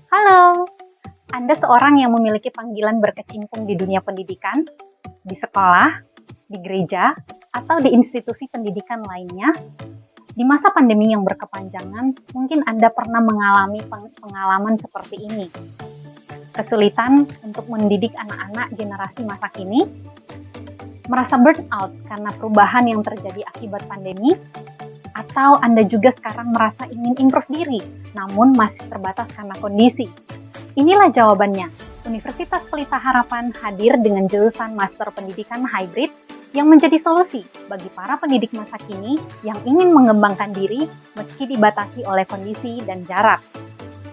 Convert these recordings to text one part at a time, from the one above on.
Halo, Anda seorang yang memiliki panggilan berkecimpung di dunia pendidikan, di sekolah, di gereja, atau di institusi pendidikan lainnya. Di masa pandemi yang berkepanjangan, mungkin Anda pernah mengalami pengalaman seperti ini. Kesulitan untuk mendidik anak-anak generasi masa kini, merasa burnout karena perubahan yang terjadi akibat pandemi, atau Anda juga sekarang merasa ingin improve diri, namun masih terbatas karena kondisi. Inilah jawabannya. Universitas Pelita Harapan hadir dengan jurusan Master Pendidikan Hybrid yang menjadi solusi bagi para pendidik masa kini yang ingin mengembangkan diri meski dibatasi oleh kondisi dan jarak.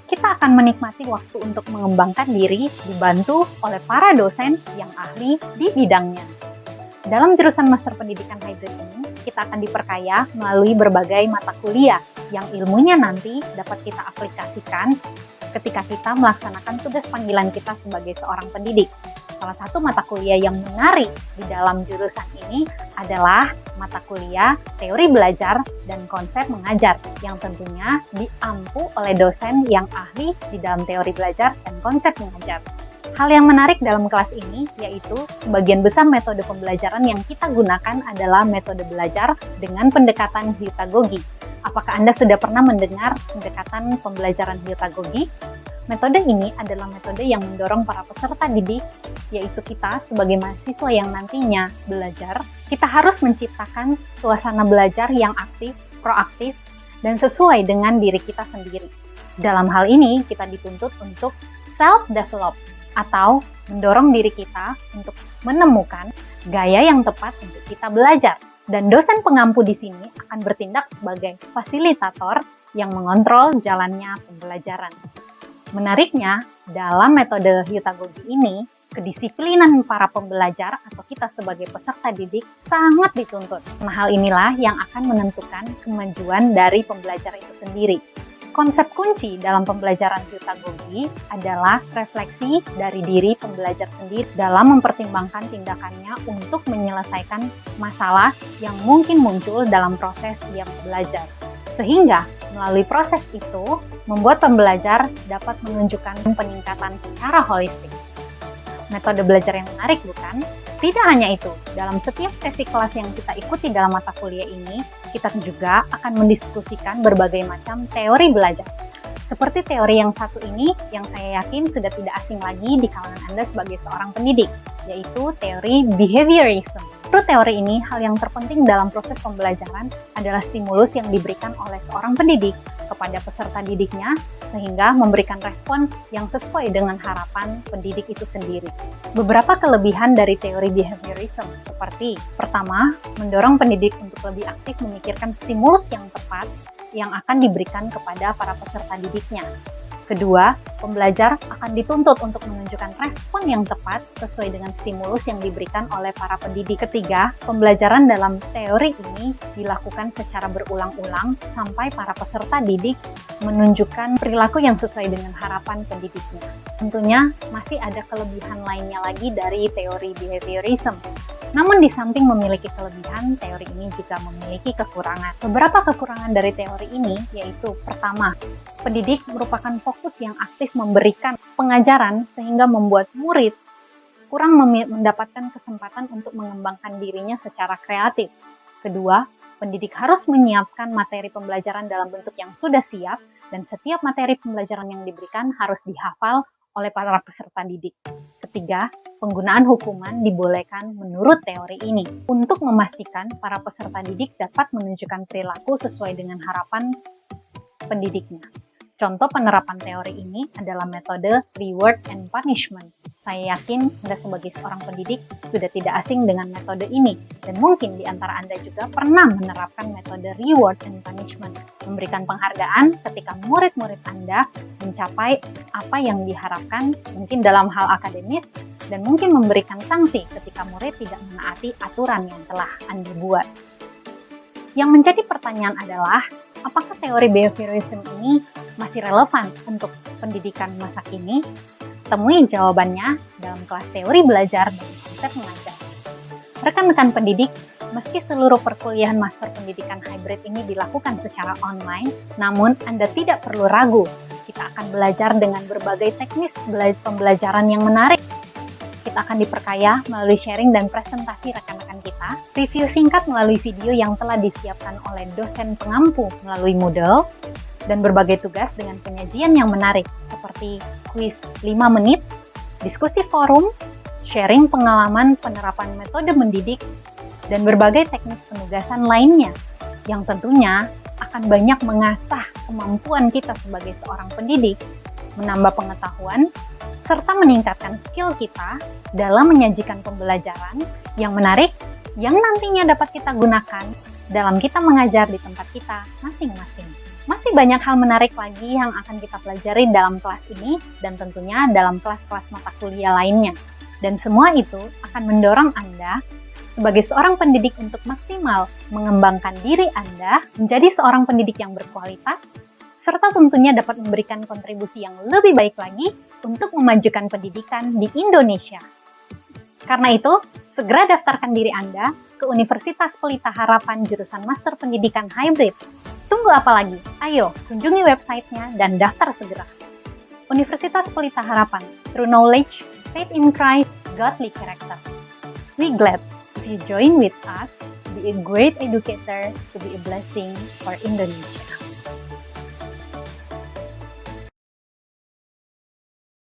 Kita akan menikmati waktu untuk mengembangkan diri dibantu oleh para dosen yang ahli di bidangnya. Dalam jurusan Master Pendidikan Hybrid ini, kita akan diperkaya melalui berbagai mata kuliah yang ilmunya nanti dapat kita aplikasikan ketika kita melaksanakan tugas panggilan kita sebagai seorang pendidik. Salah satu mata kuliah yang menarik di dalam jurusan ini adalah mata kuliah teori belajar dan konsep mengajar yang tentunya diampu oleh dosen yang ahli di dalam teori belajar dan konsep mengajar. Hal yang menarik dalam kelas ini yaitu sebagian besar metode pembelajaran yang kita gunakan adalah metode belajar dengan pendekatan Hyutagogi. Apakah Anda sudah pernah mendengar pendekatan pembelajaran Hyutagogi? Metode ini adalah metode yang mendorong para peserta didik, yaitu kita sebagai mahasiswa yang nantinya belajar, kita harus menciptakan suasana belajar yang aktif, proaktif, dan sesuai dengan diri kita sendiri. Dalam hal ini, kita dituntut untuk self-develop, atau mendorong diri kita untuk menemukan gaya yang tepat untuk kita belajar. Dan dosen pengampu di sini akan bertindak sebagai fasilitator yang mengontrol jalannya pembelajaran. Menariknya, dalam metode Hyutagogi ini, kedisiplinan para pembelajar atau kita sebagai peserta didik sangat dituntut. Nah, hal inilah yang akan menentukan kemajuan dari pembelajar itu sendiri. Konsep kunci dalam pembelajaran Hyutagogi adalah refleksi dari diri pembelajar sendiri dalam mempertimbangkan tindakannya untuk menyelesaikan masalah yang mungkin muncul dalam proses dia belajar. Sehingga melalui proses itu membuat pembelajar dapat menunjukkan peningkatan secara holistik. Metode belajar yang menarik, bukan? Tidak hanya itu, dalam setiap sesi kelas yang kita ikuti dalam mata kuliah ini, kita juga akan mendiskusikan berbagai macam teori belajar. Seperti teori yang satu ini, yang saya yakin sudah tidak asing lagi di kalangan Anda sebagai seorang pendidik, yaitu teori behaviorism. Menurut teori ini, hal yang terpenting dalam proses pembelajaran adalah stimulus yang diberikan oleh seorang pendidik kepada peserta didiknya, sehingga memberikan respon yang sesuai dengan harapan pendidik itu sendiri. Beberapa kelebihan dari teori behaviorism seperti, pertama, mendorong pendidik untuk lebih aktif memikirkan stimulus yang tepat yang akan diberikan kepada para peserta didiknya. Kedua, pembelajar akan dituntut untuk menunjukkan respon yang tepat sesuai dengan stimulus yang diberikan oleh para pendidik. Ketiga, pembelajaran dalam teori ini dilakukan secara berulang-ulang sampai para peserta didik menunjukkan perilaku yang sesuai dengan harapan pendidiknya. Tentunya masih ada kelebihan lainnya lagi dari teori behaviorism. Namun di samping memiliki kelebihan, teori ini juga memiliki kekurangan. Beberapa kekurangan dari teori ini yaitu, pertama, pendidik merupakan fokus yang aktif memberikan pengajaran sehingga membuat murid kurang mendapatkan kesempatan untuk mengembangkan dirinya secara kreatif. Kedua, pendidik harus menyiapkan materi pembelajaran dalam bentuk yang sudah siap dan setiap materi pembelajaran yang diberikan harus dihafal oleh para peserta didik. Ketiga, penggunaan hukuman dibolehkan menurut teori ini untuk memastikan para peserta didik dapat menunjukkan perilaku sesuai dengan harapan pendidiknya. Contoh penerapan teori ini adalah metode reward and punishment. Saya yakin Anda sebagai seorang pendidik sudah tidak asing dengan metode ini, dan mungkin di antara Anda juga pernah menerapkan metode reward and punishment, memberikan penghargaan ketika murid-murid Anda mencapai apa yang diharapkan, mungkin dalam hal akademis, dan mungkin memberikan sanksi ketika murid tidak menaati aturan yang telah Anda buat. Yang menjadi pertanyaan adalah, apakah teori behaviorism ini masih relevan untuk pendidikan masa kini? Temui jawabannya dalam kelas teori belajar dan konsep mengajar. Rekan-rekan pendidik, meski seluruh perkuliahan Master Pendidikan Hybrid ini dilakukan secara online, namun Anda tidak perlu ragu Kita akan belajar dengan berbagai teknis pembelajaran yang menarik. Kita akan diperkaya melalui sharing dan presentasi rekan-rekan kita, review singkat melalui video yang telah disiapkan oleh dosen pengampu melalui Moodle, dan berbagai tugas dengan penyajian yang menarik seperti kuis 5 menit, diskusi forum, sharing pengalaman penerapan metode mendidik, dan berbagai teknis penugasan lainnya yang tentunya akan banyak mengasah kemampuan kita sebagai seorang pendidik, menambah pengetahuan, serta meningkatkan skill kita dalam menyajikan pembelajaran yang menarik yang nantinya dapat kita gunakan dalam kita mengajar di tempat kita masing-masing. Masih banyak hal menarik lagi yang akan kita pelajari dalam kelas ini dan tentunya dalam kelas-kelas mata kuliah lainnya. Dan semua itu akan mendorong Anda sebagai seorang pendidik untuk maksimal mengembangkan diri Anda menjadi seorang pendidik yang berkualitas, serta tentunya dapat memberikan kontribusi yang lebih baik lagi untuk memajukan pendidikan di Indonesia. Karena itu, segera daftarkan diri Anda ke Universitas Pelita Harapan jurusan Master Pendidikan Hybrid. Tunggu apa lagi? Ayo, kunjungi websitenya dan daftar segera. Universitas Pelita Harapan, True Knowledge, Faith in Christ, Godly Character. We glad if you join with us, be a great educator to be a blessing for Indonesia.